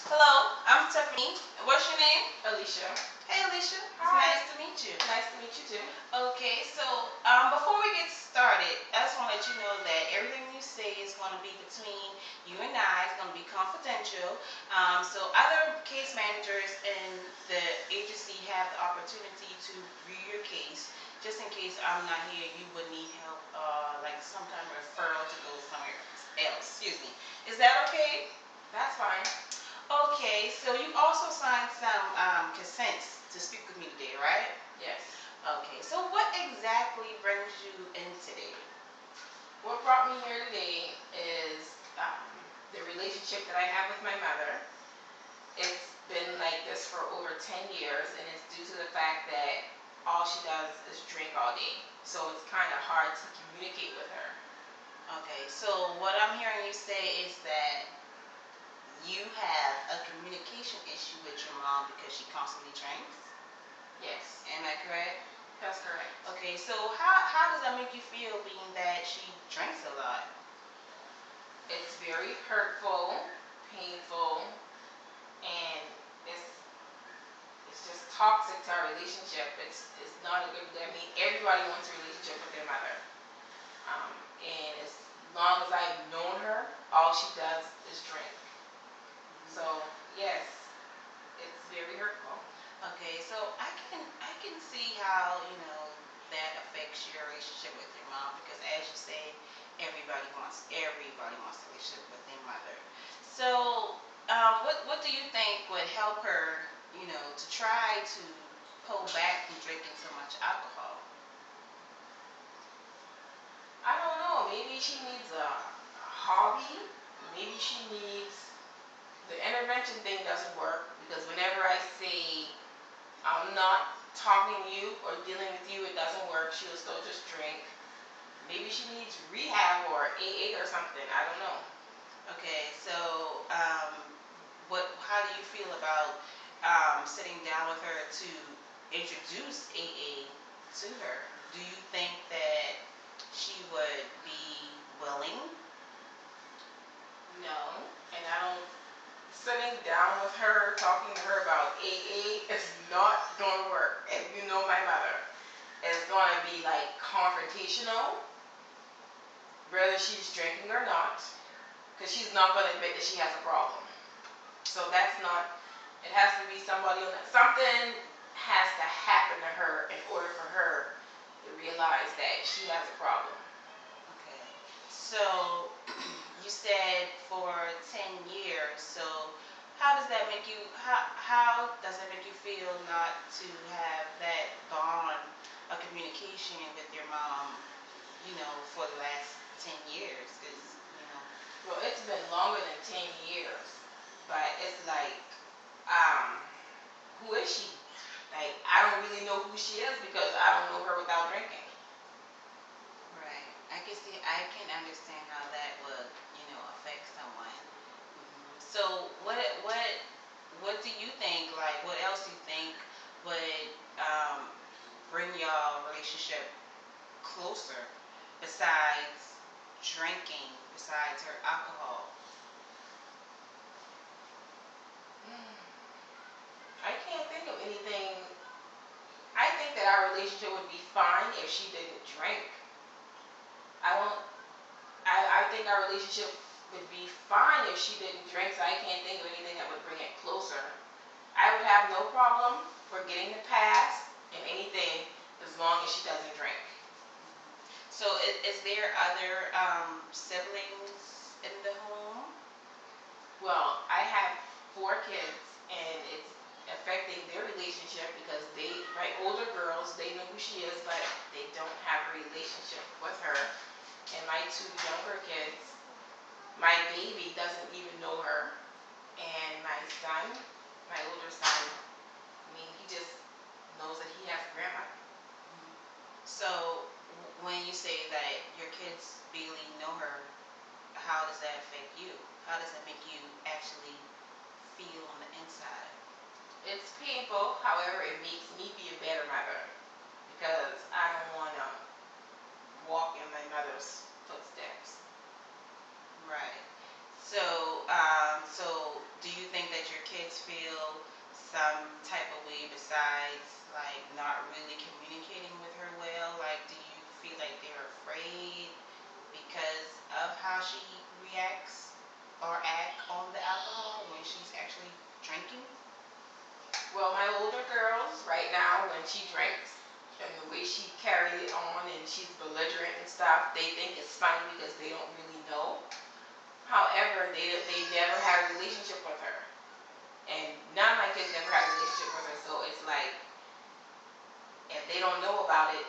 Hello, I'm Tiffany. What's your name? Alicia. Hey, Alicia. It's Hi. nice to meet you. Nice to meet you too. Okay, so before we get started, I just want to let you know that everything you say is going to be between you and I. It's going to be confidential. So other case managers in the agency have the opportunity to review your case. Just in case I'm not here, you would need help, like some kind of referral to go somewhere else. Excuse me. Is that okay? That's fine. Okay, so you also signed some consents to speak with me today, right? Yes. Okay, so what exactly brings you in today? What brought me here today is the relationship that I have with my mother. It's been like this for over 10 years, and it's due to the fact that all she does is drink all day. So it's kind of hard to communicate with her. Okay, so what I'm hearing you say is that you have a communication issue with your mom because she constantly drinks? Yes. Am I correct? That's correct. Okay, so how does that make you feel being that she drinks a lot? It's very hurtful, painful, and it's just toxic to our relationship. It's not a good. I mean, everybody wants a relationship with their mother, and as long as I've known her, all she does is drink. So yes, it's very hurtful. Okay, so I can see how, that affects your relationship with your mom because as you say, everybody wants a relationship with their mother. So, what do you think would help her, to try to pull back from drinking so much alcohol? I don't know. Maybe she needs a hobby. Maybe she needs the intervention thing doesn't work because whenever I say I'm not talking to you or dealing with you, it doesn't work. She'll still just drink. Maybe she needs rehab or AA or something. I don't know. Okay, so how do you feel about sitting down with her to introduce AA to her? Do you think that she would be willing? No. And I don't. Sitting down with her, talking to her about AA is not going to work. If you know my mother, it's going to be like confrontational, whether she's drinking or not, because she's not going to admit that she has a problem. So that's not. It has to be somebody on that. Something has to happen to her in order for her to realize that she has a problem. Okay. So you said for 10 years. So how does that make you? How does it make you feel not to have that bond of communication with your mom? For the last 10 years, because Well, it's been longer than 10 years, but it's like, um, who is she? Like, I don't really know who she is because I don't know her without drinking. right. I can understand how that would affect someone. So what do you think? Like, what else do you think would bring y'all relationship closer besides drinking, besides her alcohol? I can't think of anything. I think that our relationship would be fine if she didn't drink. I won't. I think our relationship would be fine if she didn't drink. So I can't think of anything that would bring it closer. I would have no problem forgetting the past and anything as long as she doesn't drink. So is there other siblings in the home? Well, I have 4 kids, and it's affecting their relationship because my older girls, they know who she is, but they don't have a relationship with her. And my 2 younger kids, my baby doesn't even know her, and my son, my older son, I mean, he just knows that he has a grandmother. So when you say that your kids barely know her, how does that affect you? How does that make you actually feel on the inside? It's painful, however, it makes me be a better mother because I don't want to walk in my mother's footsteps. Right. So do you think that your kids feel some type of way besides like not really communicating with her well? Like, do you feel like they're afraid because of how she reacts or act on the alcohol when she's actually drinking? Well, my older girls right now, when she drinks and the way she carried it on and she's belligerent and stuff, they think it's funny because they don't really know. However, they never had a relationship with her. And none of my kids never had a relationship with her, so it's like if they don't know about it,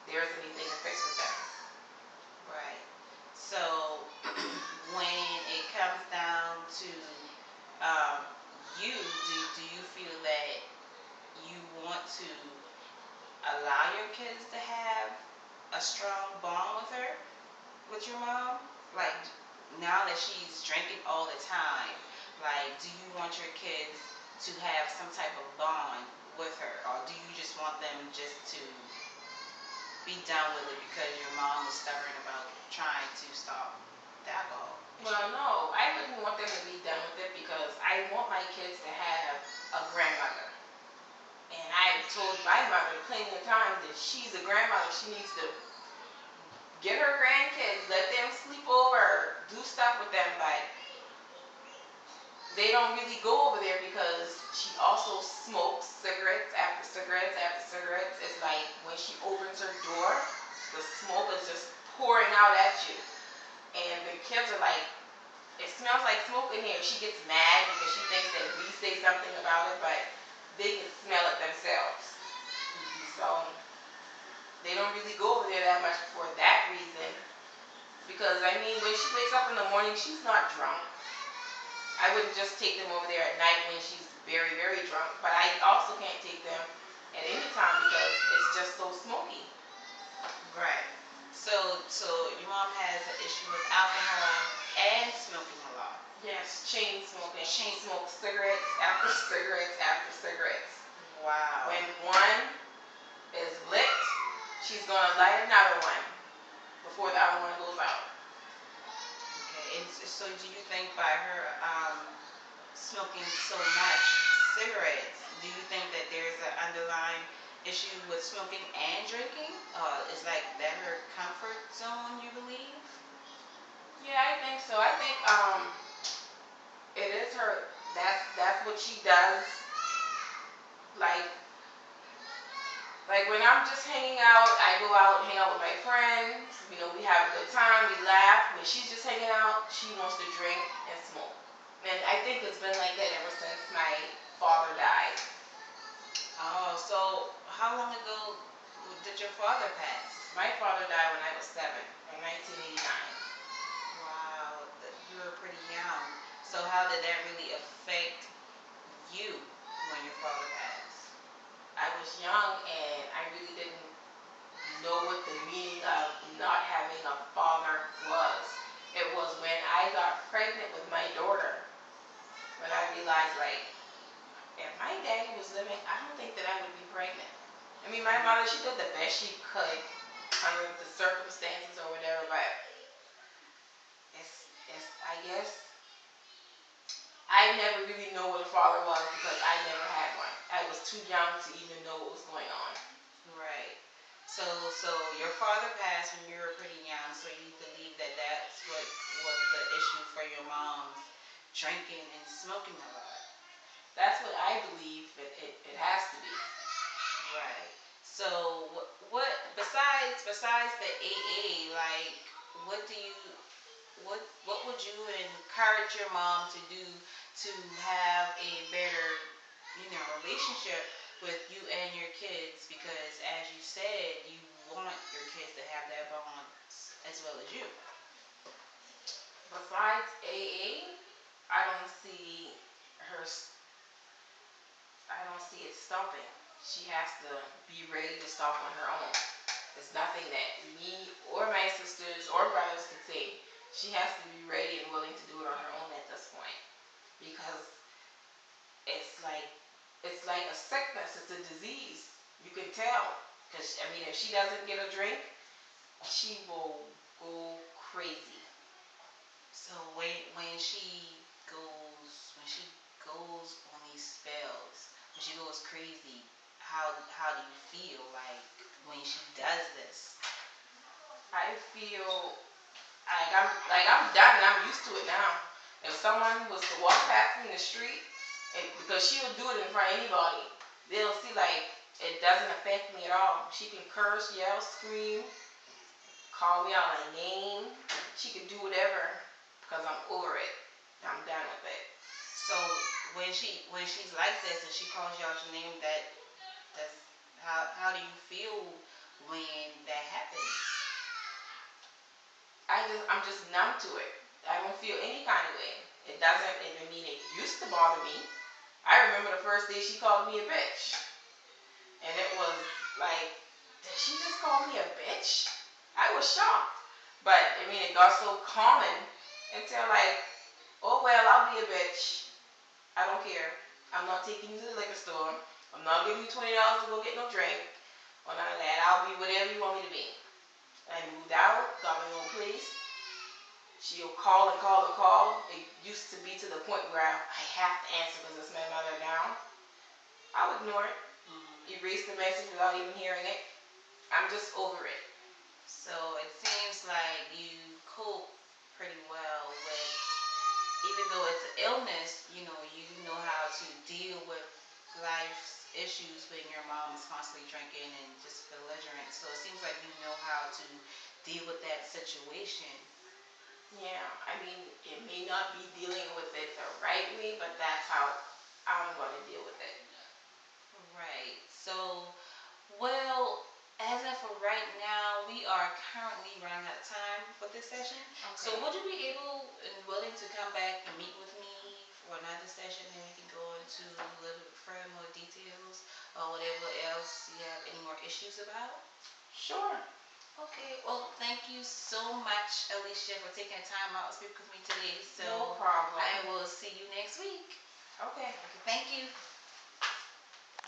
there isn't anything to fix with them. Right. So when it comes down to um, you, do you feel that you want to allow your kids to have a strong bond with her, with your mom? Like, now that she's drinking all the time, like, do you want your kids to have some type of bond with her, or do you just want them just to be done with it because your mom is stubborn about trying to stop the alcohol? Well, no, I wouldn't want them to be done with it because I want my kids to have a grandmother. And I've told my mother plenty of times that she's a grandmother. She needs to get her grandkids, let them sleep over, do stuff with them, but they don't really go over there because she also smokes cigarettes after cigarettes after cigarettes. It's like when she opens her door, the smoke is just pouring out at you. And the kids are like, it smells like smoke in here. She gets mad because she thinks that we say something about it, but they can smell it themselves. So they don't really go over there that much for that reason. Because I mean, when she wakes up in the morning, she's not drunk. I wouldn't just take them over there at night when she's very, very drunk. But I also can't take them at any time because it's just so smoky. Right. So your mom has an issue with alcohol and smoking a lot. Yes, chain smoking. Chain. She smokes cigarettes after cigarettes after cigarettes. Wow. When one is lit, she's gonna light another one before the other one goes out. Okay. And so do you think by her smoking so much cigarettes, do you think that there's an underlying issue with smoking and drinking? Is like that her comfort zone, you believe? Yeah, I think so. I think it is her. That's what she does. Like when I'm just hanging out, I go out and hang out with my friends. You know, we have a good time, we laugh. When she's just hanging out, she wants to drink and smoke. And I think it's been like that ever since my father died. Oh, so how long ago did your father pass? My father died when I was 7 in 1989. Wow, you were pretty young. So how did that really affect you when your father passed? I was young and I really didn't know what the meaning of not having a father was. It was when I got pregnant with my daughter when I realized, like, if my daddy was living, I don't think that I would be pregnant. I mean, my mother, she did the best she could under the circumstances or whatever, but I guess I never really know what a father was because I never had one. I was too young to even know what was going on. Right. So your father passed when you were pretty young, so you believe that that's what was the issue for your mom's drinking and smoking a lot. That's what I believe it has to be. Right. So what besides the AA, like what do you what would you encourage your mom to do to have a better, relationship with you and your kids? Because as you said, you want your kids to have that bond as well as you. Besides AA, I don't see her. I don't see it stopping. She has to be ready to stop on her own. There's nothing that me or my sisters or brothers can say. She has to be ready and willing to do it on her own at this point because it's like a sickness. It's a disease. You can tell because I mean, if she doesn't get a drink, she will go crazy. So when she goes how do you feel like when she does this? I feel like I'm done and I'm used to it now. If someone was to walk past me in the street, and because she'll do it in front of anybody, they'll see like it doesn't affect me at all. She can curse, yell, scream, call me out my name. She can do whatever because I'm over it. I'm done with it. So when she's like this and she calls you out your name, that's how do you feel when that happens? I'm just numb to it. I don't feel any kind of way. It doesn't. I mean, it used to bother me. I remember the first day she called me a bitch, and it was like, did she just call me a bitch? I was shocked. But I mean, it got so common until like, oh well, I'll be a bitch. I don't care. I'm not taking you to the liquor store. I'm not giving you $20 to go get no drink or none of that. I'll be whatever you want me to be. I moved out, got my own place. She'll call and call and call. It used to be to the point where I have to answer because it's my mother now. I'll ignore it. Erase the message without even hearing it. I'm just over it. So it seems like you cope pretty well with, even though it's an illness, you know how to deal with life's issues when your mom is constantly drinking and just belligerent. So it seems like you know how to deal with that situation. Yeah, I mean, it may not be dealing with it the right way, but that's how I'm going to deal with it. Right. So, well, as of for right now, we are currently running out of time for this session. So, Okay. would you be able and willing to come back and meet with me for another session, and we can go into a little bit further more details or whatever else you have any more issues about? Sure. Okay. Well, thank you so much, Alicia, for taking the time out to speak with me today. No So, problem. I will see you next week. Okay. Okay. Thank you.